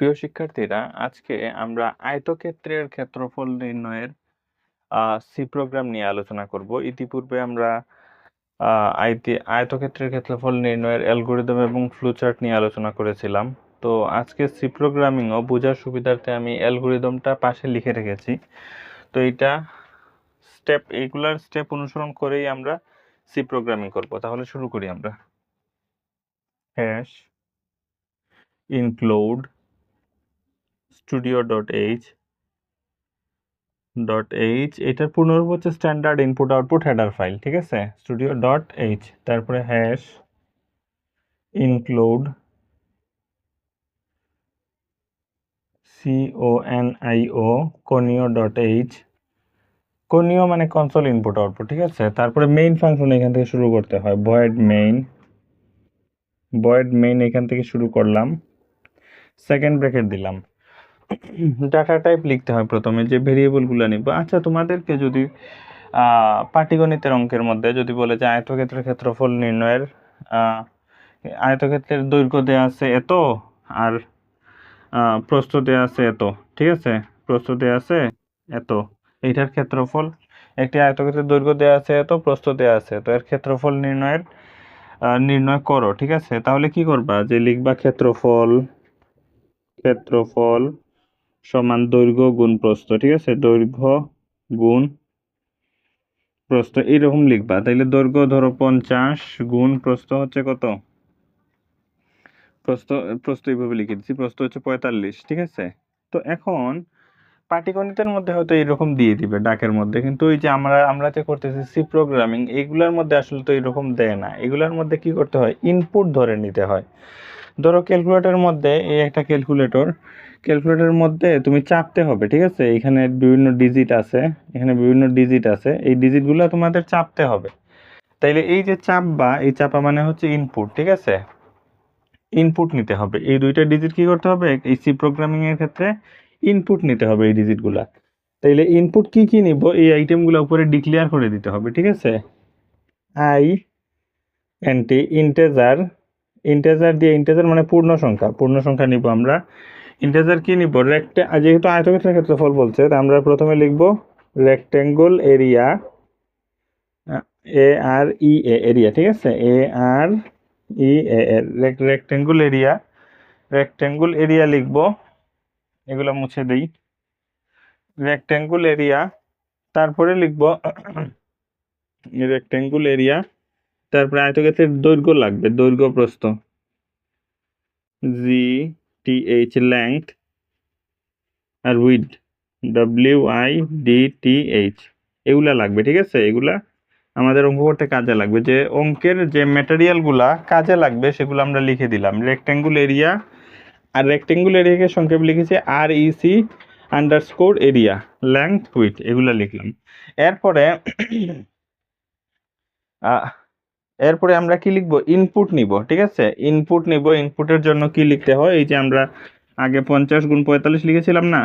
প্রিয় শিক্ষার্থীরা, আজকে আমরা আয়তক্ষেত্রের ক্ষেত্রফল নির্ণয়ের সি প্রোগ্রাম নিয়ে আলোচনা করব। ইতিপূর্বে আমরা আয়তক্ষেত্রের ক্ষেত্রফল নির্ণয়ের অ্যালগরিদম এবং ফ্লোচার্ট নিয়ে আলোচনা করেছিলাম। তো আজকে সি প্রোগ্রামিংও বোঝার সুবিধার্থে আমি অ্যালগরিদমটা পাশে লিখে রেখেছি। তো এইগুলার স্টেপ অনুসরণ করেই আমরা সি প্রোগ্রামিং করব। তাহলে শুরু করি আমরা। হ্যাশ ইনক্লুড studio.h এটার পূর্ণরূপ হচ্ছে standard input output header file. ঠিক আছে, studio.h, তারপরে হ্যাশ ইনক্লুড conio.h, conio মানে কনসোল ইনপুট আউটপুট। ঠিক আছে, তারপরে মেইন ফাংশন এখান থেকে শুরু করতে হয়, ভয়েড মেইন এখান থেকে শুরু করলাম, সেকেন্ড ব্র্যাকেট দিলাম। ডাটা টাইপ লিখতে হয় প্রথমে, যে ভেরিয়েবলগুলো নিব। আচ্ছা, তোমাদেরকে যদি পাটিগণিতের অঙ্কের মধ্যে যদি বলে যে আয়তক্ষেত্রের ক্ষেত্রফল নির্ণয়ের আয়তক্ষেত্রের দৈর্ঘ্য দেওয়া আছে এত আর প্রস্থ দেওয়া আছে এত, ঠিক আছে, প্রস্থ দেওয়া আছে এত, এইটার ক্ষেত্রফল, একটি আয়তক্ষেত্রের দৈর্ঘ্য দেওয়া আছে এত, প্রস্থ দেওয়া আছে তো এর ক্ষেত্রফল নির্ণয় করো। ঠিক আছে, তাহলে কি করবা, যে লিখবা ক্ষেত্রফল সমান দৈর্ঘ্য গুণ প্রস্থ। ঠিক আছে, দৈর্ঘ্য গুণ প্রস্থ এইরকম লিখবা। তাইলে দৈর্ঘ্য ধরো 50 গুণ প্রস্থ হচ্ছে কত, প্রস্থ এইভাবে লিখে দিচ্ছি, প্রস্থ হচ্ছে 45। ঠিক আছে, তো এখন পাটিগণিতের মধ্যে হয়তো এইরকম দিয়ে দিবে ডাকের মধ্যে, কিন্তু ওই যে আমরা যে করতেছি সি প্রোগ্রামিং, এইগুলোর মধ্যে আসলে তো এইরকম দেয় না। এগুলোর মধ্যে কি করতে হয়, ইনপুট ধরে নিতে হয়। ধরো ক্যালকুলেটরের মধ্যে, এই একটা ক্যালকুলেটরের মধ্যে তুমি চাপতে হবে। ঠিক আছে, এখানে বিভিন্ন ডিজিট আছে, এই ডিজিটগুলো তোমাদের চাপতে হবে। তাইলে এই যে চাপবা, এই চাপা মানে হচ্ছে ইনপুট। ঠিক আছে, ইনপুট নিতে হবে। এই দুইটা ডিজিট কি করতে হবে, এই সি প্রোগ্রামিং এর ক্ষেত্রে ইনপুট নিতে হবে এই ডিজিটগুলা। তাইলে ইনপুট কি নিব, এই আইটেমগুলো উপরে ডিক্লেয়ার করে দিতে হবে। ঠিক আছে, আই এনটি ইন্টেজার দিয়ে, ইন্টেজার মানে পূর্ণ সংখ্যা নিব আমরা। ইন্টেজার কি নিব, যেহেতু আয়তক্ষেত্রের ক্ষেত্রফল বলছে, আমরা প্রথমে লিখব রেক্টেঙ্গল এরিয়া, এরিয়া। ঠিক আছে, রেক্টেঙ্গল এরিয়া লিখব। এগুলো মুছে দেই, রেক্টেঙ্গল এরিয়া, তারপরে লিখব রেক্টেঙ্গল এরিয়া, তারপরে আয়তক্ষেত্রের দৈর্ঘ্য লাগবে, দৈর্ঘ্য প্রস্থ, GTH লেংথ, আর উইডথ, WIDTH, এগুলা লাগবে। ঠিক আছে, এগুলা আমাদের অঙ্ক করতে কাজে লাগবে। যে অঙ্কের যে ম্যাটেরিয়ালগুলা কাজে লাগবে সেগুলো আমরা লিখে দিলাম। রেক্টেঙ্গল এরিয়া, আর রেক্টেঙ্গল এরিয়াকে সংক্ষেপ লিখেছি REC underscore area, length, width, এগুলা লিখলাম। এরপরে আমরা কি লিখবো, ইনপুট নিব। ঠিক আছে, ইনপুটের জন্য কি লিখতে হয়, এই যে আমরা আগে 50 গুণ 45 লিখেছিলাম না,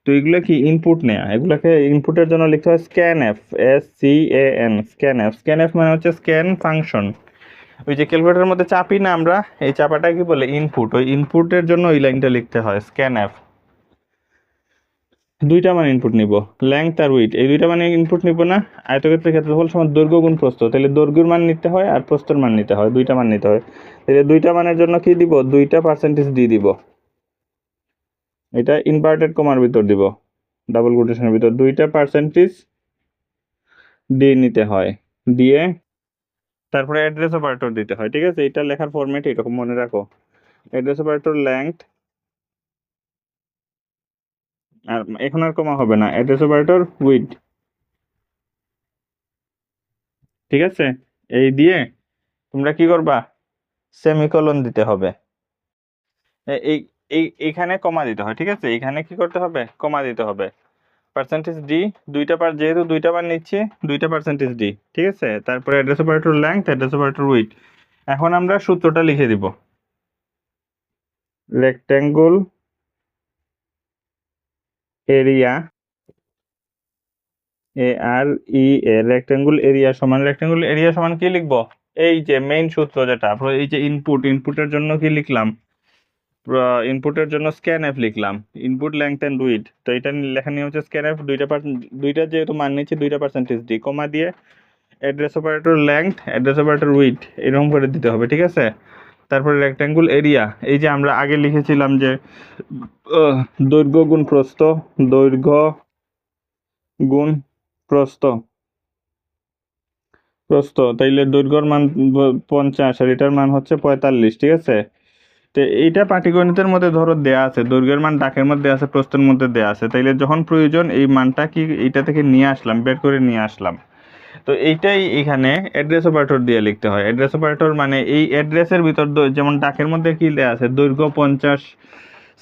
তো এগুলো কি ইনপুট নেয়া, এগুলোকে ইনপুটের জন্য লিখতে হয় স্ক্যানএফ, স্ক্যানএফ মানে হচ্ছে স্ক্যান ফাংশন। ওই যে ক্যালকুলেটরের মধ্যে চাপি না আমরা, এই চাপাটা কি বলে, ইনপুট। ওই ইনপুটের জন্য ওই লাইনটা লিখতে হয় স্ক্যানএফ। দুইটা মান ইনপুট নিব, লেংথ আর উইডথ, এই দুইটা মানে ইনপুট নিব না। আয়তক্ষেত্রের ক্ষেত্রফল সমান দৈর্ঘ্য গুণ প্রস্থ, তাহলে দৈর্ঘ্যের মান নিতে হয় আর প্রস্থের মান নিতে হয়, দুইটা মান নিতে হয়। তাহলে দুইটা মানের জন্য কি দিব, দুইটা পার্সেন্টেজ ডি দিব। এটা ইনভার্টেড কমার ভিতর দিব, ডাবল কোটেশনের ভিতর, দুইটা পার্সেন্টেজ ডি নিতে হয়, দিয়ে তারপরে অ্যাড্রেস অপারেটর দিতে হয়। ঠিক আছে, এটা লেখার ফরম্যাট এরকম, মনে রাখো। অ্যাড্রেস অপারেটর লেংথ, আর এখন আর কমা হবে না, অ্যাড্রেস অপারেটর উইডথ। ঠিক আছে, এই দিয়ে তোমরা কি করবা, সেমিকোলন দিতে হবে। এইখানে কমা দিতে হয়। ঠিক আছে, এইখানে কি করতে হবে, কমা দিতে হবে। পার্সেন্টেজ ডি, যেহেতু দুইটা বার নিচ্ছে, দুইটা পার্সেন্টেজ ডি। ঠিক আছে, তারপরে address operator length, address operator width. এখন আমরা সূত্রটা লিখে দিব, রেক্টেঙ্গল এরিয়া, রেক্টেঙ্গল এরিয়া সমান কি লিখবো, এই যে মেইন সূত্র যেটা, এই যে ইনপুটের জন্য কি লিখলাম, ইনপুটের জন্য স্ক্যান এফ লিখলাম, ইনপুট লেংথ এন্ড উইডথ। তো এটা লেখা নিয়ে হচ্ছে স্ক্যান এফ দুইটা যেহেতু মান নিচ্ছে 2% ডি, কমা দিয়ে address operator length, address operator width এরকম করে দিতে হবে, ঠিক আছে। তারপরে রেক্ট্যাঙ্গুল এরিয়া, এই যে আমরা আগে লিখেছিলাম যে দৈর্ঘ্য গুণ প্রস্থ, দৈর্ঘ্য গুণ প্রস্থ, তাইলে দৈর্ঘ্যর মান 50 আর এটার মান হচ্ছে 45, ঠিক আছে। তো এইটা পাটিগণিতের মধ্যে ধরো দেয়া আছে, দৈর্ঘ্যের মান ডাকের মধ্যে আছে, প্রস্থের মধ্যে দেয়া আছে, তাইলে যখন প্রয়োজন এই মানটা কি এইটা থেকে নিয়ে আসলাম, বের করে নিয়ে আসলাম। তো এইটাই এখানে অ্যাড্রেস অপারেটর দিয়ে লিখতে হয়। অ্যাড্রেস অপারেটর মানে এই অ্যাড্রেসের ভিতর যেমন ডাকের মধ্যে কি দেয়া আছে, দৈর্ঘ্য 50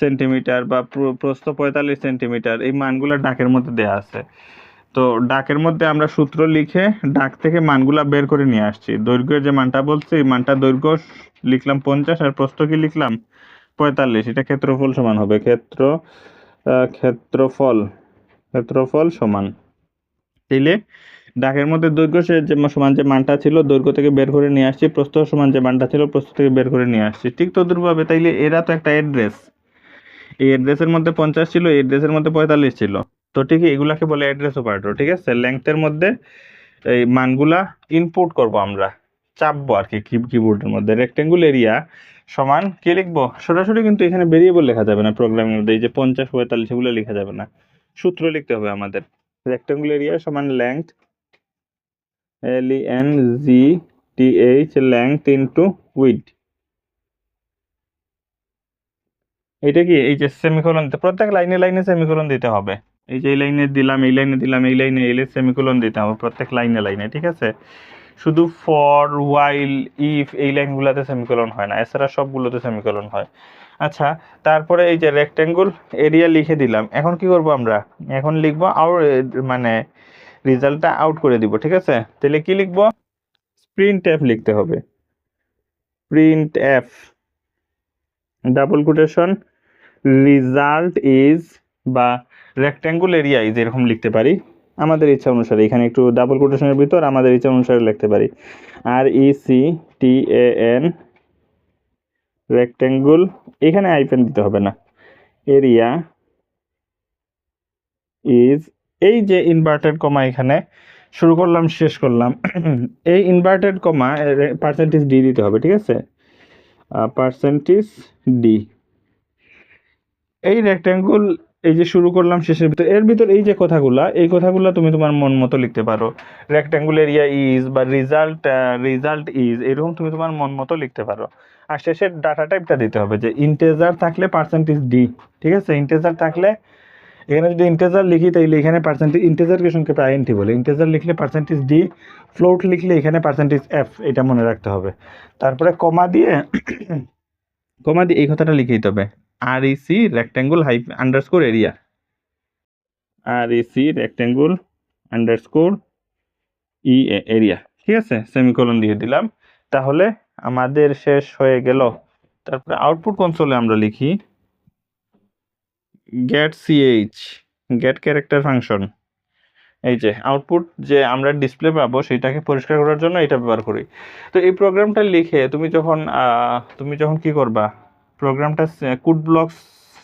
সেন্টিমিটার বা প্রস্থ 45 সেন্টিমিটার, এই মানগুলো ডাকের মধ্যে দেয়া আছে। তো ডাকের মধ্যে আমরা সূত্র লিখে ডাক থেকে মানগুলা বের করে নিয়ে আসছি। দৈর্ঘ্যের যে মানটা বলছে এই মানটা দৈর্ঘ্য লিখলাম 50 আর প্রস্থ কি লিখলাম 45, এটা ক্ষেত্রফল সমান হবে, ক্ষেত্রফল সমান। তাইলে ডাকের মধ্যে দৈর্ঘ্য সমান যে মানটা ছিল দৈর্ঘ্য থেকে বের করে নিয়ে আসছি, প্রস্থ সমান যে মানটা ছিল প্রস্থ থেকে বের করে নিয়ে আসছি, ঠিক তদ্রুপভাবে। তাইলে এরা তো একটা অ্যাড্রেস, এই অ্যাড্রেসের মধ্যে 50 ছিল, এই অ্যাড্রেসের মধ্যে 45 ছিল, তো ঠিক এগুলাকে বলে অ্যাড্রেস অপারেটর, ঠিক আছে। লেংথের মধ্যে এই মানগুলা ইনপুট করব আমরা, চাপবো আর কি কিবোর্ডের মধ্যে। রেক্টেঙ্গুল এরিয়া সমান কি লিখবো, সরাসরি কিন্তু এখানে ভেরিয়েবল লেখা যাবে না প্রোগ্রামের মধ্যে, এই যে 50 45 এগুলো লেখা যাবে না, সূত্র লিখতে হবে আমাদের। রেক্টেঙ্গুল এরিয়া সমান length, LENGTH, length into width. এটা কি এই যে সেমিকোলন, প্রত্যেক লাইনে লাইনে সেমিকোলন দিতে হবে। এই যে এই লাইনে দিলাম, এই লাইনে দিলাম, এই লাইনে এলে সেমিকোলন দিতে হবে প্রত্যেক লাইনে লাইনে, ঠিক আছে। শুধু ফর, ওয়াইল, ইফ এই লাইনগুলোতে সেমিকোলন হয় না, এছাড়া সবগুলোতে সেমিকোলন হয়। আচ্ছা, তারপরে এই যে রেক্টেঙ্গুল এরিয়া লিখে দিলাম, এখন কি করব আমরা, এখন লিখবো মানে রেজাল্টটা আউট করে দিব, ঠিক আছে। তাহলে কি লিখবো, প্রিন্ট এফ লিখতে হবে, print F double quotation result is, বা রেক্ট্যাঙ্গুল এরিয়া ইজ, এরকম লিখতে পারি আমাদের ইচ্ছা অনুসারে। এখানে একটু ডাবল কোটেশনের ভিতর আমাদের ইচ্ছা অনুসারে লিখতে পারি। RECTAN রেক্ট্যাঙ্গুল, এখানে আইপেন দিতে হবে না, এরিয়া ইজ, এই যে ইনভার্টেড কমা এখানে শুরু করলাম শেষ করলাম, এই ইনভার্টেড কমা পার্সেন্টেজ ডি দিতে হবে, ঠিক আছে, পার্সেন্টেজ ডি। এই রেক্ট্যাঙ্গুল এই যে শুরু করলাম শেষের ভিতর, এর ভিতর এই যে কথাগুলা, এই কথাগুলা তুমি তোমার মন মতো লিখতে পারো। রেক্ট্যাঙ্গুল এরিয়া ইজ বা রেজাল্ট ইজ, এরকম তুমি তোমার মন মতো লিখতে পারো। আর শেষের ডাটা টাইপটা দিতে হবে যে ইন্টেজার থাকলে পার্সেন্টেজ ডি, ঠিক আছে। ইন্টেজার থাকলে এখানে যদি ইন্টেজার লিখি তাইলে এখানে পার্সেন্টেজ, ইন্টেজারকে সংক্ষেপে আইএনটি বলে, ইন্টেজার লিখলে পার্সেন্টেজ ডি, ফ্লোট লিখলে এখানে পার্সেন্টেজ এফ, এটা মনে রাখতে হবে। তারপরে কমা দিয়ে এই কথাটা লিখে দিতে হবে, REC রেক্ট্যাঙ্গুল underscore area, REC রেক্ট্যাঙ্গুল underscore area, ঠিক আছে, সেমিকোলন দিয়ে দিলাম। তাহলে আমাদের শেষ হয়ে গেল। তারপরে আউটপুট কনসোলে আমরা লিখি গেট ক্যারেক্টার ফাংশন। এই যে আউটপুট যে আমরা ডিসপ্লে পাবো সেটাকে পরিষ্কার করার জন্য এটা ব্যবহার করি। তো এই প্রোগ্রামটা লিখে তুমি যখন কি করবা, প্রোগ্রামটা কোড ব্লকস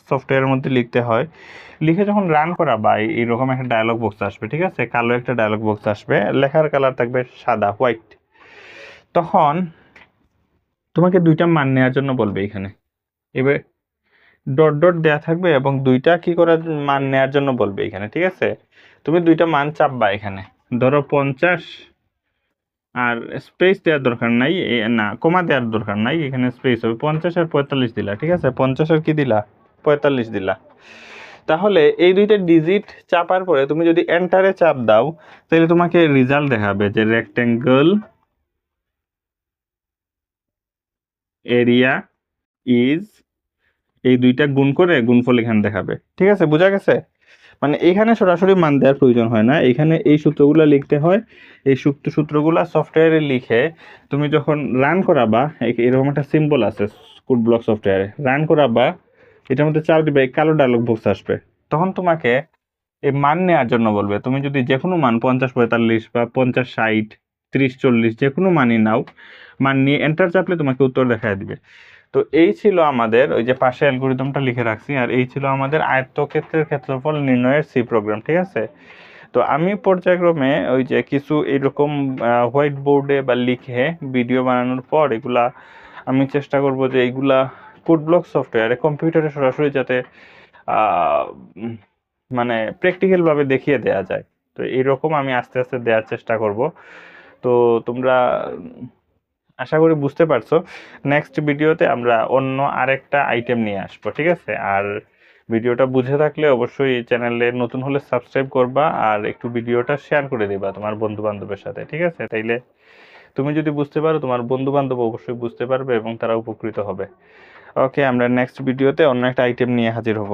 সফটওয়্যারের মধ্যে লিখতে হয়, লিখে যখন রান করাবা এইরকম একটা ডায়লগ বক্স আসবে, ঠিক আছে, কালো একটা ডায়লগ বক্স আসবে, লেখার কালার থাকবে সাদা, হোয়াইট। তখন তোমাকে দুইটা মান নেওয়ার জন্য বলবে, এখানে এবার ডট ডট দেয়া থাকবে এবং দুইটা কি করার মান নেওয়ার জন্য বলবে এখানে, ঠিক আছে। তুমি দুইটা মান চাপবা, এখানে ধরো 50, আর স্পেস দেওয়ার দরকার নাই, না কমা দেওয়ার দরকার নাই, এখানে স্পেস হবে 50 আর 45 দিলা, ঠিক আছে, 50 আর কি দিলা 45 দিলা। তাহলে এই দুইটা ডিজিট চাপার পরে তুমি যদি এন্টারে চাপ দাও তাহলে তোমাকে রেজাল্ট দেখাবে যে রেক্ট্যাঙ্গল এরিয়া ইজ, এই দুইটা গুণ করে গুণফল এখানে দেখাবে, ঠিক আছে, বোঝা গেছে। মানে এখানে সরাসরি মান দেওয়ার প্রয়োজন হয় না, এখানে এই সূত্রগুলো লিখতে হয়। এই সূত্রগুলো সফটওয়্যারে লিখে তুমি যখন রান করাবা, এরকম একটা সিম্বল আছে কোড ব্লক সফটওয়্যারে, রান করাবা, এটার মধ্যে চাপ দিবে, কালো ডায়লগ বক্স আসবে, তখন তোমাকে এই মান নেওয়ার জন্য বলবে। তুমি যদি যে কোনো মান 50 45 বা 50 60 30 40 যে কোনো মানই নাও, মান নিয়ে এন্টার চাপলে তোমাকে উত্তর দেখা দিবে। তো এই ছিল আমাদের ওই যে পাশে অ্যালগরিদমটা লিখে রাখছি, আর এই ছিল আমাদের আয়তক্ষেত্রের ক্ষেত্রফল নির্ণয়ের সি প্রোগ্রাম, ঠিক আছে। তো আমি পর্যায়ক্রমে ওই যে কিছু এরকম হোয়াইট বোর্ডে বা লিখে ভিডিও বানানোর পর এগুলা আমি চেষ্টা করব যে এইগুলা কোড ব্লক সফটওয়্যারে কম্পিউটারে সরাসরি যাতে আহ, উম, মানে প্র্যাকটিক্যালভাবে দেখিয়ে দেয়া যায়। তো এইরকম আমি আস্তে আস্তে দেওয়ার চেষ্টা করব। তো তোমরা আশা করি বুঝতে পারছো। নেক্সট ভিডিওতে আমরা অন্য আরেকটা আইটেম নিয়ে আসবো, ঠিক আছে। আর ভিডিওটা বুঝে থাকলে অবশ্যই চ্যানেলে নতুন হলে সাবস্ক্রাইব করবা, আর একটু ভিডিওটা শেয়ার করে দিবা তোমার বন্ধু বান্ধবের সাথে, ঠিক আছে। তাইলে তুমি যদি বুঝতে পারো তোমার বন্ধু বান্ধব অবশ্যই বুঝতে পারবে এবং তারা উপকৃত হবে। ওকে, আমরা নেক্সট ভিডিওতে অন্য একটা আইটেম নিয়ে হাজির হব।